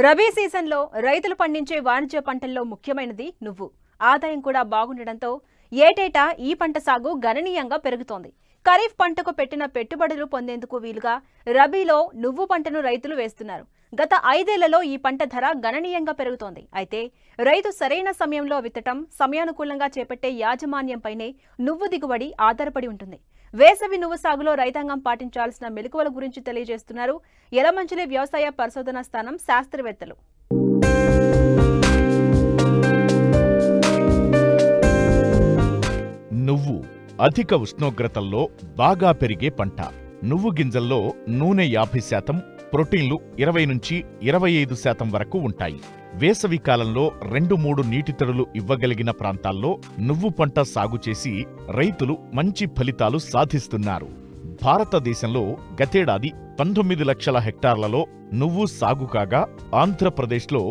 రబీ సీజన్లో రైతులు పండించే వాణిజ్య పంటల్లో ముఖ్యమైనది నువ్వు. ఆదాయం కూడా బాగుండడంతో ఏటేటా ఈ పంట సాగు గణనీయంగా పెరుగుతోంది. ఖరీఫ్ పంటకు పెట్టిన పెట్టుబడులు పొందేందుకు వీలుగా రబీలో నువ్వు పంటను రైతులు వేస్తున్నారు. గత 5 ఏళ్లలో ఈ పంట ధర గణనీయంగా పెరుగుతోంది. అయితే రైతు సరైన సమయంలో విత్తటం, సమయానుకూలంగా చేపట్టే యాజమాన్యంపైనే నువ్వు దిగుబడి ఆధారపడి ఉంటుంది. వేసవి నువ్వు సాగులో రైతాంగం పాటించాల్సిన మెలకువల గురించి తెలియజేస్తున్నారు యలమంచిలి వ్యవసాయ పరిశోధనా స్థానం శాస్త్రవేత్తలు. నువ్వు అధిక ఉష్ణోగ్రతల్లో బాగా పెరిగే పంట. నువ్వు గింజల్లో నూనె 50%, ప్రోటీన్లు 20 నుంచి 25% వరకు ఉంటాయి. వేసవి కాలంలో 2-3 నీటి తడులు ఇవ్వగలిగిన ప్రాంతాల్లో నువ్వు పంట సాగు చేసి రైతులు మంచి ఫలితాలు సాధిస్తున్నారు. భారతదేశంలో గతేడాది 19 లక్షల హెక్టార్లలో నువ్వు సాగు కాగా ఆంధ్రప్రదేశ్లో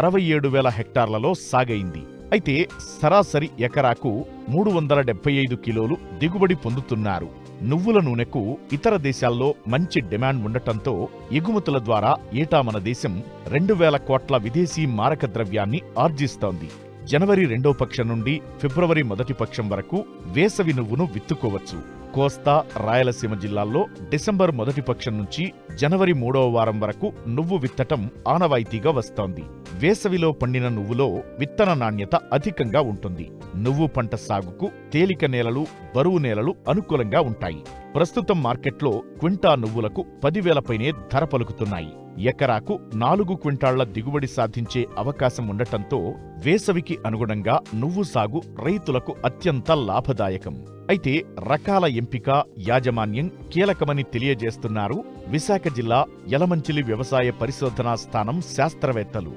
67,000 హెక్టార్లలో సాగైంది. అయితే సరాసరి ఎకరాకు 375 కిలోలు దిగుబడి పొందుతున్నారు. నువ్వుల నూనెకు ఇతర దేశాల్లో మంచి డిమాండ్ ఉండటంతో ఎగుమతుల ద్వారా ఏటా మన దేశం 2,000 కోట్ల విదేశీ మారక ద్రవ్యాన్ని ఆర్జిస్తోంది. జనవరి 2వ పక్షం నుండి ఫిబ్రవరి 1వ పక్షం వరకు వేసవి నువ్వును విత్తుకోవచ్చు. కోస్తా, రాయలసీమ జిల్లాల్లో డిసెంబర్ 1వ పక్షం నుంచి జనవరి 3వ వారం వరకు నువ్వు విత్తటం ఆనవాయితీగా వస్తోంది. వేసవిలో పండిన నువ్వులో విత్తన నాణ్యత అధికంగా ఉంటుంది. నువ్వు పంట సాగుకు తేలిక నేలలు, బరువు నేలలు అనుకూలంగా ఉంటాయి. ప్రస్తుతం మార్కెట్లో క్వింటా నువ్వులకు 10,000 పైనే ధర పలుకుతున్నాయి. ఎకరాకు 4 క్వింటాళ్ల దిగుబడి సాధించే అవకాశం ఉండటంతో వేసవికి అనుగుణంగా నువ్వు సాగు రైతులకు అత్యంత లాభదాయకం. అయితే రకాల ఎంపిక, యాజమాన్యం కీలకమని తెలియజేస్తున్నారు విశాఖ జిల్లా యలమంచిలి వ్యవసాయ పరిశోధనా స్థానం శాస్త్రవేత్తలు.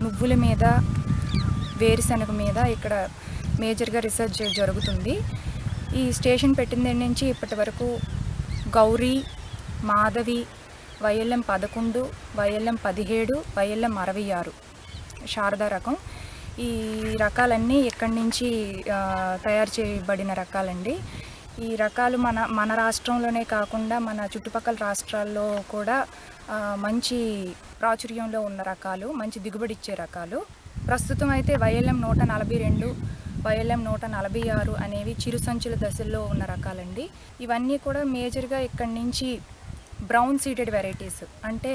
నువ్వుల మీద, వేరుశనగ మీద ఇక్కడ మేజర్గా రీసెర్చ్ జరుగుతుంది. ఈ స్టేషన్ పెట్టిన దగ్గర నుంచి ఇప్పటి వరకు Gauri, Madhavi, YLM 11, YLM 17, YLM 66 Sharada రకం, ఈ రకాలన్నీ ఇక్కడి నుంచి తయారు చేయబడిన రకాలండి. ఈ రకాలు మన రాష్ట్రంలోనే కాకుండా మన చుట్టుపక్కల రాష్ట్రాల్లో కూడా మంచి ప్రాచుర్యంలో ఉన్న రకాలు, మంచి దిగుబడి ఇచ్చే రకాలు. ప్రస్తుతం అయితే వైఎల్ఎం 142, వైఎల్ఎం 146 అనేవి చిరు సంచుల దశల్లో ఉన్న రకాలండి. ఇవన్నీ కూడా మేజర్గా ఇక్కడి నుంచి బ్రౌన్ సీడెడ్ వెరైటీస్, అంటే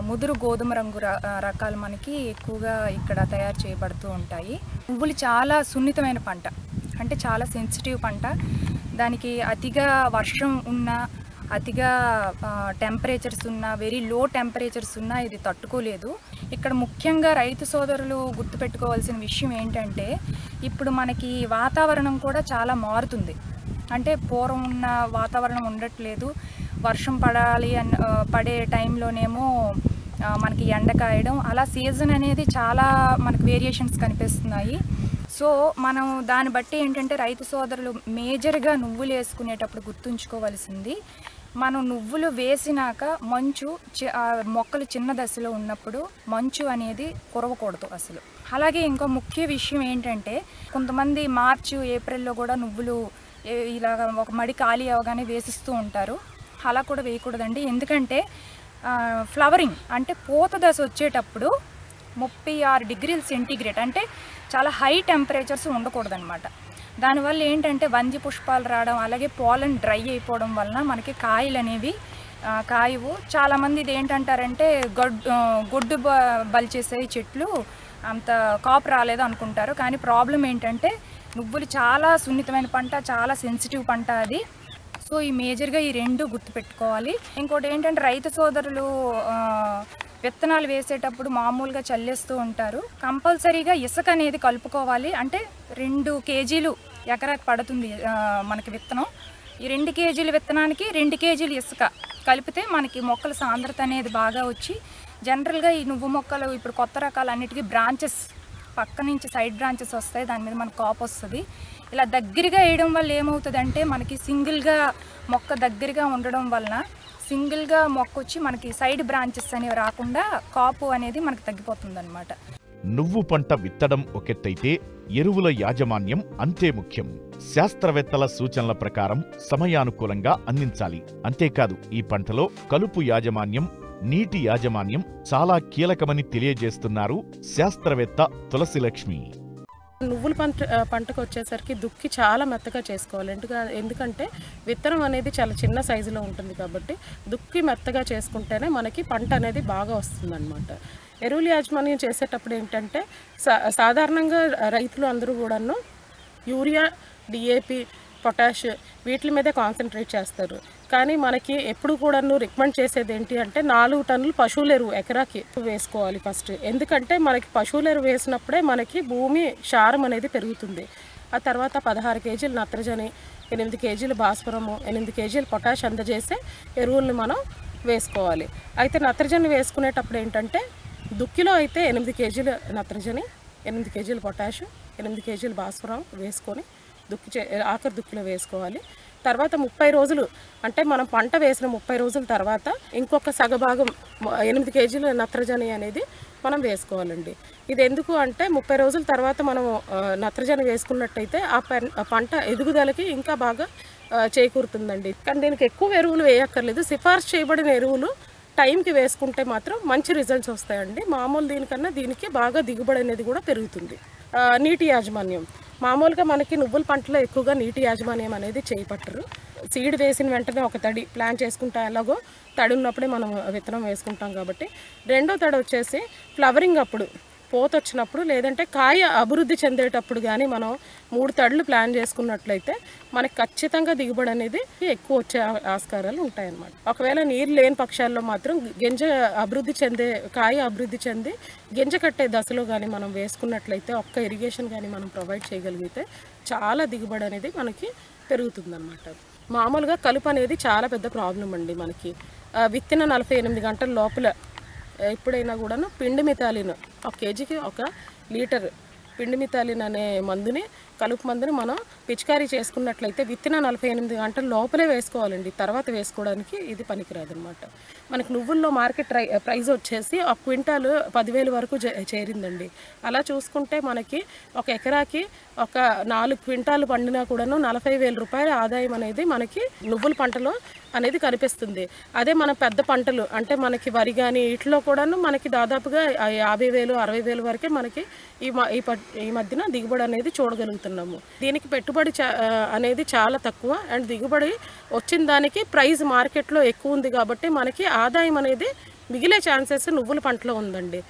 ముదురు గోధుమ రంగు రకాలు మనకి ఎక్కువగా ఇక్కడ తయారు చేయబడుతూ ఉంటాయి. నువ్వులు చాలా సున్నితమైన పంట, అంటే చాలా సెన్సిటివ్ పంట. దానికి అతిగా వర్షం ఉన్నా, అతిగా టెంపరేచర్స్ ఉన్నా, వెరీ లో టెంపరేచర్స్ ఉన్నా ఇది తట్టుకోలేదు. ఇక్కడ ముఖ్యంగా రైతు సోదరులు గుర్తుపెట్టుకోవాల్సిన విషయం ఏంటంటే, ఇప్పుడు మనకి వాతావరణం కూడా చాలా మారుతుంది. అంటే పూర్వం ఉన్న వాతావరణం ఉండట్లేదు. వర్షం పడే టైంలోనేమో మనకి ఎండ కాయడం, అలా సీజన్ అనేది చాలా మనకు వేరియేషన్స్ కనిపిస్తున్నాయి. సో మనం దాన్ని బట్టి ఏంటంటే రైతు సోదరులు మేజర్గా నువ్వులు వేసుకునేటప్పుడు గుర్తుంచుకోవాల్సింది, మనం నువ్వులు వేసినాక మంచు, మొక్కలు చిన్న దశలో ఉన్నప్పుడు మంచు అనేది కురవకూడదు అసలు. అలాగే ఇంకో ముఖ్య విషయం ఏంటంటే, కొంతమంది మార్చి, ఏప్రిల్లో కూడా నువ్వులు ఇలాగ ఒక మడి ఖాళీ అవగానే వేసిస్తూ ఉంటారు. అలా కూడా వేయకూడదండి. ఎందుకంటే ఫ్లవరింగ్ అంటే పూత దశ వచ్చేటప్పుడు 36 డిగ్రీల సెంటీగ్రేడ్ అంటే చాలా హై టెంపరేచర్స్ ఉండకూడదనమాట. దానివల్ల ఏంటంటే వంజి పుష్పాలు రావడం, అలాగే పోలన్ డ్రై అయిపోవడం వలన మనకి కాయలు అనేవి కాయవు. చాలామంది ఇది ఏంటంటారంటే గొడ్డు బలిచేసే చెట్లు అంత కాపు రాలేదు అనుకుంటారు. కానీ ప్రాబ్లం ఏంటంటే నువ్వులు చాలా సున్నితమైన పంట, చాలా సెన్సిటివ్ పంట అది. సో ఈ మేజర్గా ఈ రెండు గుర్తుపెట్టుకోవాలి. ఇంకోటి ఏంటంటే రైతు సోదరులు విత్తనాలు వేసేటప్పుడు మామూలుగా చల్లేస్తూ ఉంటారు. కంపల్సరీగా ఇసుక అనేది కలుపుకోవాలి. అంటే 2 కేజీలు ఎకరాకి పడుతుంది మనకి విత్తనం. ఈ 2 కేజీల విత్తనానికి 2 కేజీలు ఇసుక కలిపితే మనకి మొక్కల సాంద్రత అనేది బాగా వచ్చి, జనరల్గా ఈ నువ్వు మొక్కలు ఇప్పుడు కొత్త రకాలు అన్నిటికీ బ్రాంచెస్ పక్క నుంచి సైడ్ బ్రాంచెస్ వస్తాయి, దాని మీద మనకు కాపు వస్తుంది. ఇలా దగ్గరగా వేయడం వల్ల ఏమవుతుందంటే, మనకి సింగిల్గా మొక్క దగ్గరగా ఉండడం వలన సింగిల్గా మొక్క వచ్చి మనకి సైడ్ బ్రాంచెస్ అనేవి రాకుండా కాపు అనేది మనకి తగ్గిపోతుంది అనమాట. నువ్వు పంట విత్తడం ఒకెత్తైతే ఎరువుల యాజమాన్యం అంతే ముఖ్యం. శాస్త్రవేత్తల సూచనల ప్రకారం సమయానుకూలంగా అందించాలి. అంతేకాదు ఈ పంటలో కలుపు యాజమాన్యం నీటి యాజమాన్యం చాలా కీలకమని తెలియజేస్తున్నారు శాస్త్రవేత్త తులసిలక్ష్మి. నువ్వుల పంటకు వచ్చేసరికి దుక్కి చాలా మెత్తగా చేసుకోవాలి. ఎందుకంటే విత్తనం అనేది చాలా చిన్న సైజులో ఉంటుంది కాబట్టి దుక్కి మెత్తగా చేసుకుంటేనే మనకి పంట అనేది బాగా వస్తుందన్నమాట. ఎరువుల యాజమాన్యం చేసేటప్పుడు ఏంటంటే సాధారణంగా రైతులు అందరూ కూడాను యూరియా, డిఏపి, పొటాష్ వీటి మీదే కాన్సన్ట్రేట్ చేస్తారు. కానీ మనకి ఎప్పుడు కూడాను రికమెండ్ చేసేది ఏంటి అంటే 4 టన్నులు పశువుల ఎరువు ఎకరాకి వేసుకోవాలి ఫస్ట్. ఎందుకంటే మనకి పశువుల ఎరువు వేసినప్పుడే మనకి భూమి క్షారం అనేది పెరుగుతుంది. ఆ తర్వాత 16 కేజీలు నత్రజని, 8 కేజీలు భాస్వరము, 8 కేజీలు పొటాష్ అందజేసే ఎరువుల్ని మనం వేసుకోవాలి. అయితే నత్రజని వేసుకునేటప్పుడు ఏంటంటే దుక్కిలో అయితే 8 కేజీలు నత్రజని, 8 కేజీలు పొటాష్, 8 కేజీలు భాస్వరం వేసుకొని ఆఖరి దుక్కిలో వేసుకోవాలి. తర్వాత 30 రోజులు అంటే మనం పంట వేసిన 30 రోజుల తర్వాత ఇంకొక సగభాగం 8 కేజీల నత్రజని అనేది మనం వేసుకోవాలండి. ఇది ఎందుకు అంటే 30 రోజుల తర్వాత మనం నత్రజని వేసుకున్నట్టయితే ఆ పంట ఎదుగుదలకి ఇంకా బాగా చేకూరుతుందండి. కానీ దీనికి ఎక్కువ ఎరువులు వేయక్కర్లేదు. సిఫార్సు చేయబడిన ఎరువులు టైంకి వేసుకుంటే మాత్రం మంచి రిజల్ట్స్ వస్తాయండి. మామూలు దీనికన్నా దీనికి బాగా దిగుబడి అనేది కూడా పెరుగుతుంది. నీటి యాజమాన్యం మామూలుగా మనకి నువ్వుల పంటలో ఎక్కువగా నీటి యాజమాన్యం అనేది చేయపట్టరు. సీడ్ వేసిన వెంటనే ఒక తడి ప్లాన్ చేసుకుంటా, ఎలాగో తడి ఉన్నప్పుడే మనం విత్తనం వేసుకుంటాం కాబట్టి. రెండో తడి వచ్చేసి ఫ్లవరింగ్ అప్పుడు, పోత వచ్చినప్పుడు, లేదంటే కాయ అభివృద్ధి చెందేటప్పుడు కానీ మనం 3 తడులు ప్లాన్ చేసుకున్నట్లయితే మనకి ఖచ్చితంగా దిగుబడి అనేది ఎక్కువ వచ్చే ఆస్కారాలు ఉంటాయన్నమాట. ఒకవేళ నీరు లేని పక్షాల్లో మాత్రం గింజ అభివృద్ధి చెందే, కాయ అభివృద్ధి చెంది గింజ కట్టే దశలో కానీ మనం వేసుకున్నట్లయితే, ఒక్క ఇరిగేషన్ కానీ మనం ప్రొవైడ్ చేయగలిగితే చాలా దిగుబడి అనేది మనకి పెరుగుతుందన్నమాట. మామూలుగా కలుపు అనేది చాలా పెద్ద ప్రాబ్లం అండి మనకి. విత్తిన 48 గంటల లోపల ఎప్పుడైనా కూడాను పిండి మిథాలిన్ 1 కేజీకి 1 లీటర్ పిండి మిథాలిన్ అనే మందుని, కలుపు మందుని మనం పిచికారీ చేసుకున్నట్లయితే విత్తిన 48 గంటల లోపలే వేసుకోవాలండి. తర్వాత వేసుకోవడానికి ఇది పనికిరాదనమాట. మనకి నువ్వుల్లో మార్కెట్ ప్రైస్ వచ్చేసి 1 క్వింటాలు 10,000 వరకు చేరిందండి. అలా చూసుకుంటే మనకి ఒక ఎకరాకి ఒక 4 క్వింటాలు పండినా కూడాను 40,000 రూపాయల ఆదాయం అనేది మనకి నువ్వుల పంటలో అనేది కనిపిస్తుంది. అదే మన పెద్ద పంటలు అంటే మనకి వరి కానీ వీటిలో కూడాను మనకి దాదాపుగా 50,000, 60,000 వరకే మనకి ఈ మధ్యన దిగుబడి అనేది చూడగలుగుతున్నాము. దీనికి పెట్టుబడి అనేది చాలా తక్కువ అండ్ దిగుబడి వచ్చిన దానికి ప్రైస్ మార్కెట్లో ఎక్కువ ఉంది కాబట్టి మనకి ఆదాయం అనేది మిగిలే ఛాన్సెస్ నువ్వుల పంటలో ఉందండి.